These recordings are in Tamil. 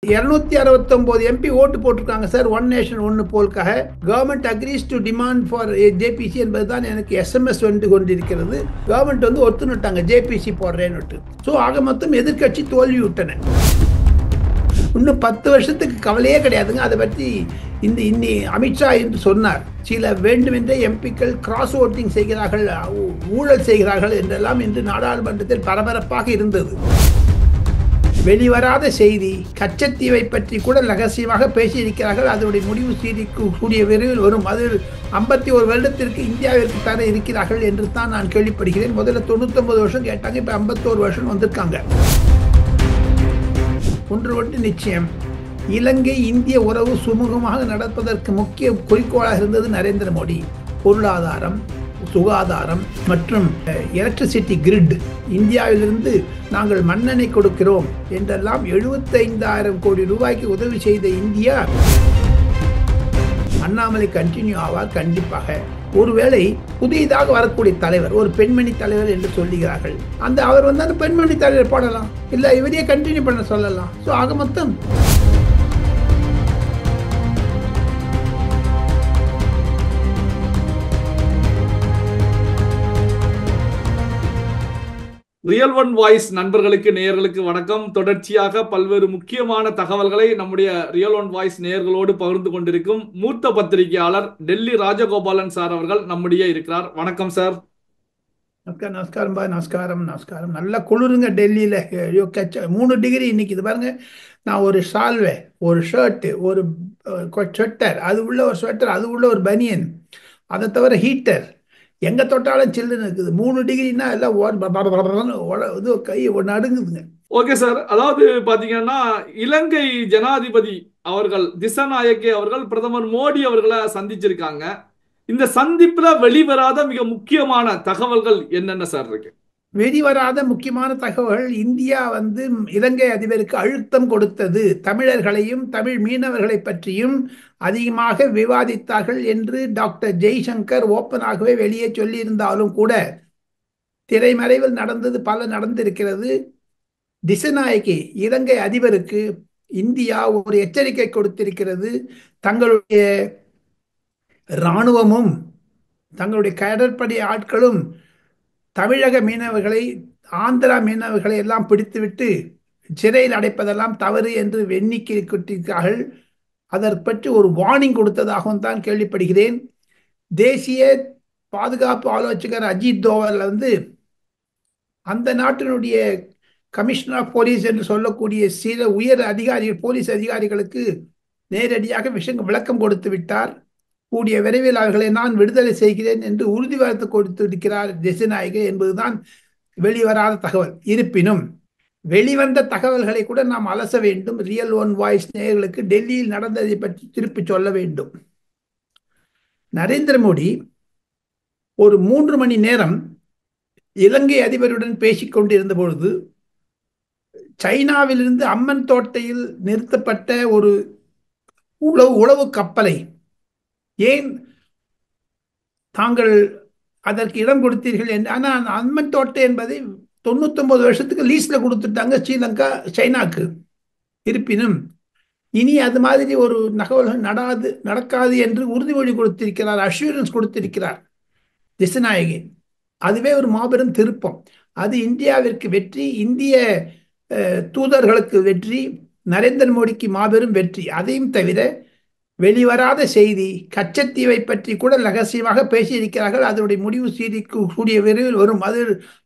269 எம்பி ஓட்டு போட்டிருக்காங்க சார், ஒன் நேஷன் ஒன்னு போலுக்காக. Government agrees to demand for JPC என்பதுதான் எனக்கு எஸ்எம்எஸ் வந்து கொண்டிருக்கிறது. கவர்மெண்ட் வந்து ஒத்துனுட்டாங்க ஜேபிசி போடுறேன்னு. ஸோ ஆக மொத்தம் எதிர்கட்சி தோல்வி விட்டன. இன்னும் 10 வருஷத்துக்கு கவலையே கிடையாதுங்க. அதை பற்றி இன்னி அமித்ஷா என்று சொன்னார். சில வேண்டுமென்றே எம்பிக்கள் கிராஸ் ஓட்டிங் செய்கிறார்கள், ஊழல் செய்கிறார்கள் என்றெல்லாம் இன்று நாடாளுமன்றத்தில் பரபரப்பாக இருந்தது. வெளிவராத செய்தி, கச்சத்தீவை பற்றி கூட ரகசியமாக பேசியிருக்கிறார்கள். அதனுடைய முடிவு கூடிய விரைவில் வரும். அது 51 வருடத்திற்கு இந்தியாவிற்கு தர இருக்கிறார்கள் என்று தான் நான் கேள்விப்படுகிறேன். முதல்ல 99 வருஷம் கேட்டாங்க, இப்போ 51 வருஷம் வந்திருக்காங்க. ஒன்று நிச்சயம், இலங்கை இந்திய உறவு சுமூகமாக நடப்பதற்கு முக்கிய குறிக்கோளாக இருந்தது நரேந்திர மோடி. பொருளாதாரம், சுகாதாரம் மற்றும் எலக்ட்ரிசிட்டி கிரிட். இந்தியாவிலிருந்து நாங்கள் மண்ணெண்ணெய் கொடுக்கிறோம் என்றெல்லாம் 75,000 கோடி ரூபாய்க்கு உதவி செய்த இந்தியா. அண்ணாமலை கண்டினியூ ஆவார் கண்டிப்பாக. ஒருவேளை புதியதாக வரக்கூடிய தலைவர், ஒரு பெண்மணி தலைவர் என்று சொல்லுகிறார்கள், அவர் வந்து அந்த பெண்மணி தலைவர் போடலாம், இல்லை இவரையே கண்டினியூ பண்ண சொல்லலாம். ஸோ ஆக மொத்தம் ரியல் ஒன் வாய்ஸ் நண்பர்களுக்கு, நேயர்களுக்கு வணக்கம். தொடர்ச்சியாக பல்வேறு முக்கியமான தகவல்களை நம்முடைய ரியல் ஒன் வாய்ஸ் நேயர்களோடு பகிர்ந்து கொண்டிருக்கும் மூத்த பத்திரிகையாளர் டெல்லி ராஜகோபாலன் சார் அவர்கள் நம்முடைய இருக்கிறார். வணக்கம் சார். நமஸ்காரம் பாய். நமஸ்காரம். நல்லா குளிருங்க டெல்லியில. 3 டிகிரி இன்னைக்கு. இது பாருங்க, நான் ஒரு ஷால்வே, ஒரு ஷர்ட்டு, ஒரு ஸ்வெட்டர், அது உள்ள ஒரு ஸ்வெட்டர், அது உள்ள ஒரு பனியன், அதை தவிர ஹீட்டர், எங்க தொட்டாலும் சில்லுன்னு இருக்குது. 3 டிகிரினா எல்லாம் கை நடுங்குதுங்க. ஓகே சார், அதாவது பாத்தீங்கன்னா இலங்கை ஜனாதிபதி அவர்கள் திசாநாயக்கே அவர்கள் பிரதமர் மோடி அவர்களை சந்திச்சிருக்காங்க. இந்த சந்திப்புல வெளிவராத மிக முக்கியமான தகவல்கள் என்னென்ன சார் இருக்கு? வெளிவராத முக்கியமான தகவல், இந்தியா வந்து இலங்கை அதிபருக்கு அழுத்தம் கொடுத்தது. தமிழர்களையும் தமிழ் மீனவர்களை பற்றியும் அதிகமாக விவாதித்தார்கள் என்று டாக்டர் ஜெய்சங்கர் ஓப்பனாகவே வெளியே சொல்லியிருந்தாலும் கூட திரைமறைவில் நடந்தது பல நடந்திருக்கிறது. திசாநாயக்கே இலங்கை அதிபருக்கு இந்தியா ஒரு எச்சரிக்கை கொடுத்திருக்கிறது. தங்களுடைய இராணுவமும் தங்களுடைய கடற்படை ஆட்களும் தமிழக மீனவர்களை, ஆந்திரா மீனவர்களை எல்லாம் பிடித்துவிட்டு சிறையில் அடைப்பதெல்லாம் தவறு என்று எண்ணிக்கை கொடுத்திருக்கிறார்கள். அதற்கு பற்றி ஒரு வார்னிங் கொடுத்ததாகவும் தான் கேள்விப்படுகிறேன். தேசிய பாதுகாப்பு ஆலோசகர் அஜித் தோவல் வந்து அந்த நாட்டினுடைய கமிஷனர் ஆஃப் போலீஸ் என்று சொல்லக்கூடிய சில உயர் அதிகாரிகள், போலீஸ் அதிகாரிகளுக்கு நேரடியாக விளக்கம் கொடுத்து விட்டார். கூடிய விரைவில் அவர்களை நான் விடுதலை செய்கிறேன் என்று உறுதிவார்த்தை கொடுத்திருக்கிறார் திசாநாயகே என்பதுதான் வெளிவராத தகவல். இருப்பினும் வெளிவந்த தகவல்களை கூட நாம் அலச வேண்டும். ரியல் ஒன் வாய்ஸ் நேயர்களுக்கு டெல்லியில் நடந்ததை பற்றி திருப்பி சொல்ல வேண்டும். நரேந்திர மோடி ஒரு 3 மணி நேரம் இலங்கை அதிபருடன் பேசிக் கொண்டிருந்த பொழுது சைனாவிலிருந்து அம்மன் தோட்டையில் நிறுத்தப்பட்ட ஒரு உளவு கப்பலை ஏன் தாங்கள் அதற்கு இடம் கொடுத்தீர்கள் என்று. ஆனால் அந்த அம்மன் தோட்டம் என்பதை 99 வருஷத்துக்கு லீஸ்ல கொடுத்துட்டாங்க ஸ்ரீலங்கா சைனாக்கு. இருப்பினும் இனி அது மாதிரி ஒரு நகவல்கள் நடக்காது என்று உறுதிமொழி கொடுத்திருக்கிறார், அஷூரன்ஸ் கொடுத்திருக்கிறார் திசாநாயகே. அதுவே ஒரு மாபெரும் திருப்பம். அது இந்தியாவிற்கு வெற்றி, இந்திய தூதர்களுக்கு வெற்றி, நரேந்திர மோடிக்கு மாபெரும் வெற்றி. அதையும் தவிர வெளிவராத செய்தி, கச்சத்தீவை பற்றி கூட ரகசியமாக பேசியிருக்கிறார்கள். அதனுடைய முடிவு கூடிய விரைவில் வரும். அது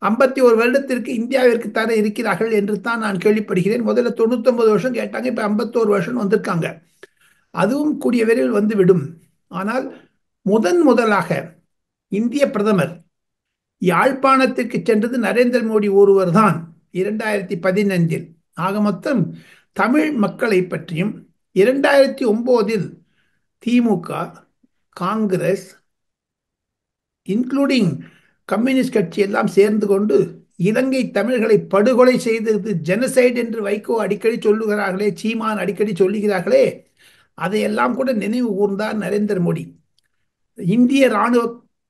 51 வருடத்திற்கு இந்தியாவிற்கு தர இருக்கிறார்கள் என்று தான் நான் கேள்விப்படுகிறேன். முதல்ல 99 வருஷம் கேட்டாங்க, இப்போ 51 வருஷம் வந்திருக்காங்க. அதுவும் கூடிய விரைவில் வந்துவிடும். ஆனால் முதலாக இந்திய பிரதமர் யாழ்ப்பாணத்திற்கு சென்றது நரேந்திர மோடி ஒருவர் தான் 2015. ஆக மொத்தம் தமிழ் மக்களை பற்றியும் 2009 திமுக, காங்கிரஸ், இன்க்ளூடிங் கம்யூனிஸ்ட் கட்சி எல்லாம் சேர்ந்து கொண்டு இலங்கை தமிழர்களை படுகொலை செய்தது ஜெனசைட் என்று வைகோ அடிக்கடி சொல்லுகிறார்களே, சீமான் அடிக்கடி சொல்லுகிறார்களே, அதையெல்லாம் கூட நினைவு கூர்ந்தார் நரேந்திர மோடி. இந்திய இராணுவ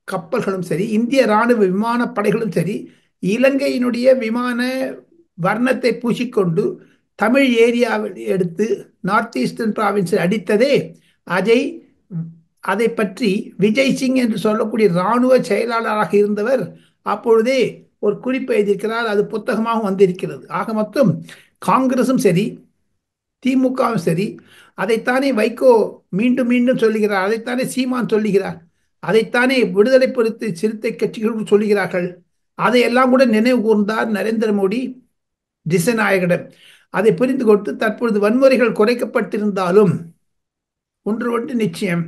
கப்பல்களும் சரி, இந்திய இராணுவ விமானப்படைகளும் சரி, இலங்கையினுடைய விமான வர்ணத்தை பூசிக்கொண்டு தமிழ் ஏரியாவில் எடுத்து நார்த் ஈஸ்டர்ன் ப்ராவின்ஸில் அடித்ததே, அதை அதை பற்றி விஜய் சிங் என்று சொல்லக்கூடிய இராணுவ செயலாளராக இருந்தவர் அப்பொழுதே ஒரு குறிப்பு எழுதியிருக்கிறார். அது புத்தகமாக வந்திருக்கிறது. ஆக மொத்தம் காங்கிரசும் சரி, திமுகவும் சரி, அதைத்தானே வைகோ மீண்டும் மீண்டும் சொல்லுகிறார், அதைத்தானே சீமான் சொல்லுகிறார், அதைத்தானே விடுதலை பொறுத்து சிறுத்தை கட்சிகளும் சொல்லுகிறார்கள். அதையெல்லாம் கூட நினைவு கூர்ந்தார் நரேந்திர மோடி திசநாயகரிடம். அதை புரிந்து கொண்டு தற்பொழுது வன்முறைகள் குறைக்கப்பட்டிருந்தாலும் ஒன்று நிச்சயம்,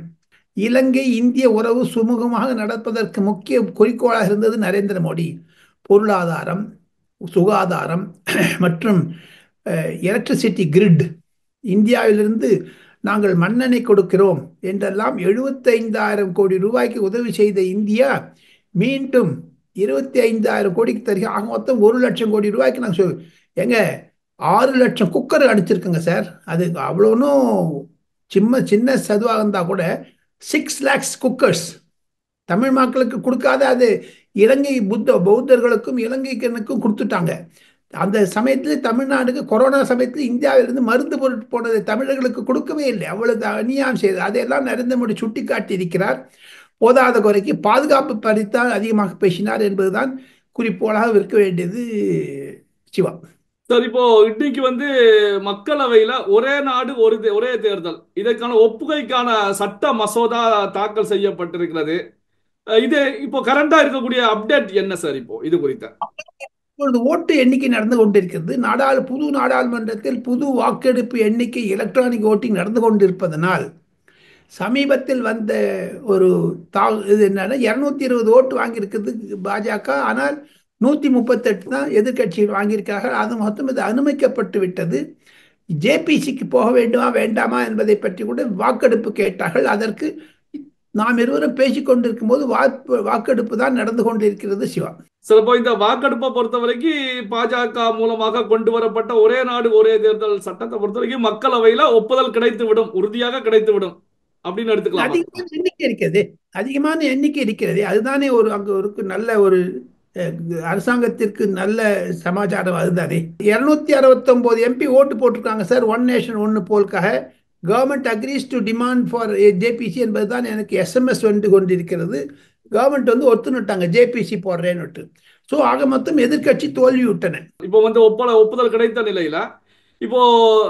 இலங்கை இந்திய உறவு சுமூகமாக நடப்பதற்கு முக்கிய குறிக்கோளாக இருந்தது நரேந்திர மோடி. பொருளாதாரம், சுகாதாரம் மற்றும் எலக்ட்ரிசிட்டி கிரிட், இந்தியாவிலிருந்து நாங்கள் மண்ணெண்ணெய் கொடுக்கிறோம் என்றெல்லாம் 75,000 கோடி ரூபாய்க்கு உதவி செய்த இந்தியா மீண்டும் 25,000 கோடிக்கு தருக. ஆக மொத்தம் 1,00,000 கோடி ரூபாய்க்கு நாங்கள் எங்க 6 லட்சம் குக்கர் அடிச்சிருக்கோங்க சார். அது அவ்வளோனும் சின்ன சதுவாக இருந்தால் கூட 6 lakhs குக்கர்ஸ் தமிழ் மக்களுக்கு கொடுக்காத அது இலங்கை பௌத்தர்களுக்கும் இலங்கைக்கும் கொடுத்துட்டாங்க. அந்த சமயத்தில் தமிழ்நாடுக்கு கொரோனா சமயத்தில் இந்தியாவிலிருந்து மருந்து பொருட்கள் போனதை தமிழர்களுக்கு கொடுக்கவே இல்லை. அவ்வளவு அநியாயம் செய்தது. அதையெல்லாம் நரேந்திர மோடி சுட்டி காட்டி இருக்கிறார். போதாத குறைக்கு பாதுகாப்பு பறித்தான் அதிகமாக பேசினார் என்பதுதான் குறிப்போளாக இருக்க வேண்டியது. சிவா சார், இப்போ இன்னைக்கு மக்களவையில ஒரே நாடு ஒரே தேர்தல் இதற்கான ஒப்புகைக்கான சட்ட மசோதா தாக்கல் செய்யப்பட்டிருக்கிறது. இது இப்போ கரண்டா இருக்கக்கூடிய அப்டேட் என்ன சார் இப்போ இது குறித்த? இப்பொழுது ஓட்டு எண்ணிக்கை நடந்து கொண்டிருக்கிறது. புது நாடாளுமன்றத்தில் புது வாக்கெடுப்பு எண்ணிக்கை எலக்ட்ரானிக் ஓட்டிங் நடந்து கொண்டிருப்பதனால் சமீபத்தில் வந்த ஒரு இது என்னன்னா 220 ஓட்டு வாங்கியிருக்கிறது பாஜக. ஆனால் 138 தான் எதிர்கட்சிகள் வாங்கியிருக்கிறார்கள். அது மொத்தம் இது அனுமதிக்கப்பட்டு விட்டது. ஜேபிசிக்கு போக வேண்டுமா வேண்டாமா என்பதை பற்றி கூட வாக்கெடுப்பு கேட்டார்கள். அதற்கு நாம் இருவரும் பேசிக்கொண்டிருக்கும் போது வாக்கெடுப்பு தான் நடந்து கொண்டிருக்கிறது. சிவா சிலப்போ இந்த வாக்கெடுப்பை பொறுத்த வரைக்கும் பாஜக மூலமாக கொண்டு வரப்பட்ட ஒரே நாடு ஒரே தேர்தல் சட்டத்தை பொறுத்த வரைக்கும் மக்களவையில ஒப்புதல் கிடைத்து விடும், உறுதியாக கிடைத்து விடும் அப்படின்னு எடுத்துக்கலாம். அதிகமான எண்ணிக்கை இருக்கிறது, அதிகமான எண்ணிக்கை இருக்கிறது. அதுதானே அங்க ஒரு நல்ல ஒரு அரசாங்கத்திற்கு நல்ல சமாச்சாரம். அதுதானே 269 எம்பி ஓட்டு போட்டிருக்காங்க சார். ஒன் நேஷன் ஒன்னு போல்காக government agrees to demand for JPC என்பதுதான் எனக்கு எஸ்எம்எஸ் வந்து கொண்டிருக்கிறது. கவர்மெண்ட் ஒத்துனுட்டாங்க ஜேபிசி போடுறேன்னு. ஸோ ஆக மொத்தம் எதிர்கட்சி தோல்வி விட்டன. இப்போ ஒப்புதல் கிடைத்த நிலையில இப்போ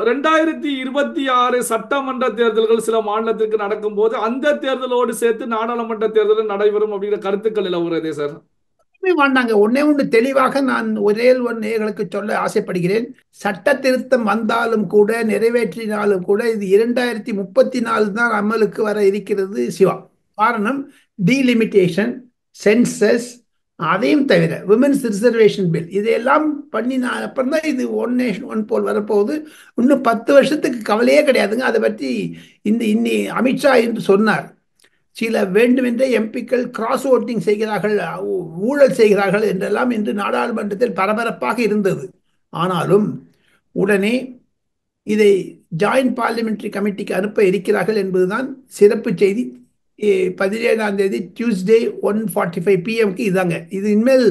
2026 சட்டமன்ற தேர்தல்கள் சில மாநிலத்திற்கு நடக்கும் போது அந்த தேர்தலோடு சேர்த்து நாடாளுமன்ற தேர்தல் நடைபெறும் அப்படிங்கிற கருத்துக்கள் நிலவுகிறதே சார். வேண்டாங்க. ஒன்று தெளிவாக நான் ஒரே நேயர்களுக்கு சொல்ல ஆசைப்படுகிறேன். சட்ட திருத்தம் வந்தாலும் கூட நிறைவேற்றினாலும் கூட இது 2034 தான் அமலுக்கு வர இருக்கிறது. சிவா காரணம் டீலிமிட்டேஷன், சென்சஸ், அதையும் தவிர விமென்ஸ் ரிசர்வேஷன் பில் இதையெல்லாம் பண்ணினா அப்புறம் தான் இது ஒன் நேஷன் ஒன் போல் வரப்போகுது. இன்னும் 10 வருஷத்துக்கு கவலையே கிடையாதுங்க. அதை பற்றி இன்னி அமித்ஷா என்று சொன்னார். சில வேண்டுமென்றே எம்பிக்கள் கிராஸ் ஓட்டிங் செய்கிறார்கள், ஊழல் செய்கிறார்கள் என்றெல்லாம் இன்று நாடாளுமன்றத்தில் பரபரப்பாக இருந்தது. ஆனாலும் உடனே இதை ஜாயிண்ட் பார்லிமெண்டரி கமிட்டிக்கு அனுப்ப இருக்கிறார்கள் என்பதுதான் சிறப்பு செய்தி. 17ஆம் தேதி டியூஸ்டே 1:45 PM இதாங்க. இது இனிமேல்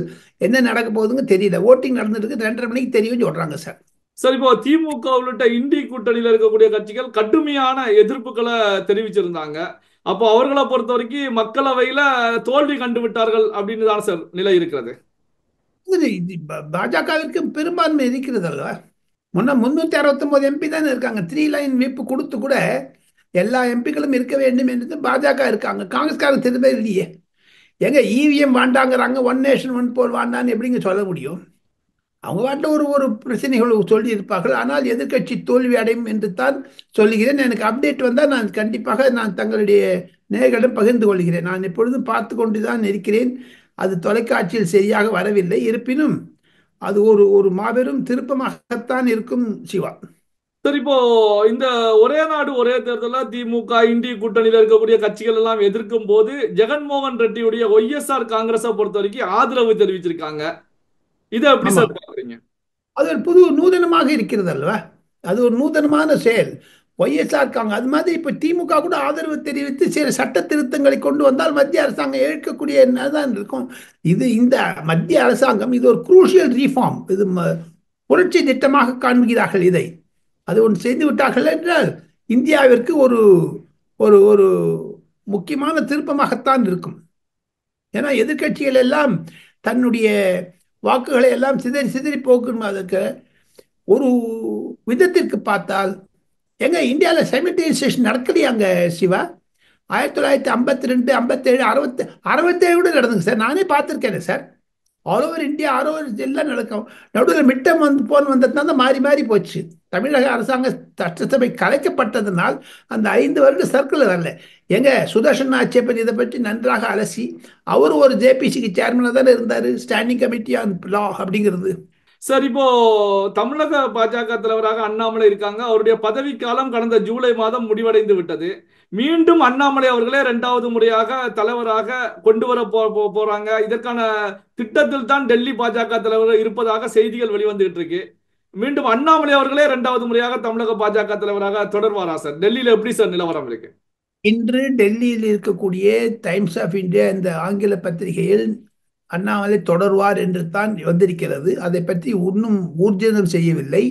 என்ன நடக்க போகுதுங்க தெரியல. ஓட்டிங் நடந்துருக்கு, 2:30 மணிக்கு தெரியும் சொல்றாங்க சார். சார், இப்போ திமுக உள்ளிட்ட இந்தி கூட்டணியில் இருக்கக்கூடிய கட்சிகள் கடுமையான எதிர்ப்புகளை தெரிவிச்சிருந்தாங்க. அப்போ அவர்களை பொறுத்த வரைக்கும் மக்களவையில தோல்வி கண்டு விட்டார்கள் அப்படின்னு தான் சார் நிலை இருக்கிறது. பாஜகவிற்கு பெரும்பான்மை இருக்கிறது அல்லவா? 369 எம்பி தானே இருக்காங்க. 3 லைன் விப் கொடுத்து கூட எல்லா எம்பிக்களும் இருக்க வேண்டும் என்று பாஜக இருக்காங்க. காங்கிரஸ்காரங்க திரும்ப இல்லையே. எங்க இவிஎம் வாண்டாங்கிறாங்க, ஒன் நேஷன் ஒன் போல் வாண்டான்னு எப்படிங்க சொல்ல முடியும்? அவங்க வாட்டில் ஒரு பிரச்சனைகள் சொல்லி இருப்பார்கள். ஆனால் எதிர்கட்சி தோல்வி அடையும் என்று தான் சொல்லுகிறேன். எனக்கு அப்டேட் வந்தால் நான் கண்டிப்பாக தங்களுடைய நேயர்களிடம் பகிர்ந்து கொள்கிறேன். நான் எப்பொழுதும் பார்த்து கொண்டு தான் இருக்கிறேன். அது தொலைக்காட்சியில் சரியாக வரவில்லை. இருப்பினும் அது ஒரு மாபெரும் திருப்பமாகத்தான் இருக்கும். சிவா சார், இப்போ இந்த ஒரே நாடு ஒரே தேர்தலில் திமுக இந்திய கூட்டணியில் இருக்கக்கூடிய கட்சிகள் எல்லாம் எதிர்க்கும் போது ஜெகன்மோகன் ரெட்டியுடைய ஒய்எஸ்ஆர் காங்கிரஸை பொறுத்த வரைக்கும் ஆதரவு தெரிவிச்சிருக்காங்க. இதை எப்படி சார் பாக்குறீங்க? அது ஒரு புது நூதனமாக இருக்கிறது அல்லவா? அது ஒரு நூதனமான செயல். ஒய்எஸ்ஆர் இருக்காங்க. அது மாதிரி இப்போ திமுக கூட ஆதரவு தெரிவித்து சில சட்ட திருத்தங்களை கொண்டு வந்தால் மத்திய அரசாங்கம் ஏற்கக்கூடிய தான் இருக்கும். இந்த மத்திய அரசாங்கம் இது ஒரு குரூஷியல் ரீஃபார்ம், இது புரட்சி திட்டமாக காண்கிறார்கள் இதை. அது ஒன்று செய்து விட்டார்கள் என்றால் இந்தியாவிற்கு ஒரு ஒரு ஒரு முக்கியமான திருப்பமாகத்தான் இருக்கும். ஏன்னா எதிர்க்கட்சிகள் எல்லாம் தன்னுடைய வாக்குகளை எல்லாம் சிதறி சிதறி போக்கணும். அதுக்கு ஒரு விதத்திற்கு பார்த்தால் எங்க இந்தியாவில் சைமல்டேனியேஷன் நடக்கலையாங்க சிவா? 1952, 57, 67 கூட நடந்துங்க சார். நானே பார்த்துருக்கேன் sir. All over India, all over எல்லாம் நடக்கும். நடுவில் மிட்டம் வந்ததுனால தான் மாறி மாறி போச்சு. தமிழக அரசாங்க சட்டசபை கலைக்கப்பட்டதனால் அந்த 5 வருட சர்க்கிள் வரல. எங்க சுதர்ஷன் ஆட்சியை பற்றி இதை பற்றி நன்றாக அலசி அவர் ஒரு ஜேபிசிக்கு சேர்மனாக தானே இருந்தார். ஸ்டாண்டிங் கமிட்டி ஆன் லா அப்படிங்கிறது. சார், இப்போ தமிழக பாஜக தலைவராக அண்ணாமலை இருக்காங்க. அவருடைய பதவிக்காலம் கடந்த ஜூலை மாதம் முடிவடைந்து விட்டது. மீண்டும் அண்ணாமலை அவர்களே இரண்டாவது முறையாக தலைவராக கொண்டு வர போறாங்க. இதற்கான திட்டத்தில் தான் டெல்லி பாஜக தலைவர் இருப்பதாக செய்திகள் வெளிவந்துகிட்டு இருக்கு. மீண்டும் அண்ணாமலை அவர்களே இரண்டாவது முறையாக தமிழக பாஜக தலைவராக தொடர்வாரா சார்? டெல்லியில எப்படி சார் நிலவரம் இருக்கு? இன்று டெல்லியில் இருக்கக்கூடிய டைம்ஸ் ஆஃப் இந்தியா இந்த ஆங்கில பத்திரிகையில் அண்ணாமலை தொடர்வார் என்று தான் வந்திருக்கிறது. அதை பற்றி இன்னும் ஊர்ஜிதம் செய்யவில்லை.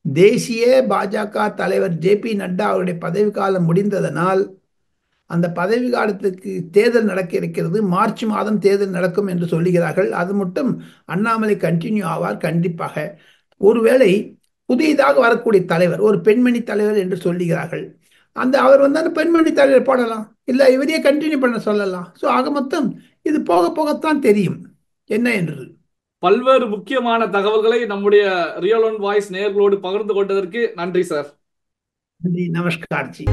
தேசிய பாஜக தலைவர் ஜே.பி. நட்டா அவருடைய பதவிக்காலம் முடிந்ததனால் அந்த பதவி காலத்துக்கு தேர்தல் நடக்க இருக்கிறது. மார்ச் மாதம் தேர்தல் நடக்கும் என்று சொல்லுகிறார்கள். அது மட்டும் அண்ணாமலை கண்டினியூ ஆவார் கண்டிப்பாக. ஒருவேளை புதியதாக வரக்கூடிய தலைவர் ஒரு பெண்மணி தலைவர் என்று சொல்லுகிறார்கள். அந்த அவர் வந்து அந்த பெண்மணி தலைவர் போடலாம், இல்லை இவரையே கண்டினியூ பண்ண சொல்லலாம். ஸோ ஆக மொத்தம் இது போக போகத்தான் தெரியும் என்ன என்று. பல்வேறு முக்கியமான தகவல்களை நம்முடைய ரியல் ஒன் வாய்ஸ் நேயர்களோடு பகிர்ந்து கொண்டதற்கு நன்றி சார். நன்றி, நமஸ்கார் ஜி.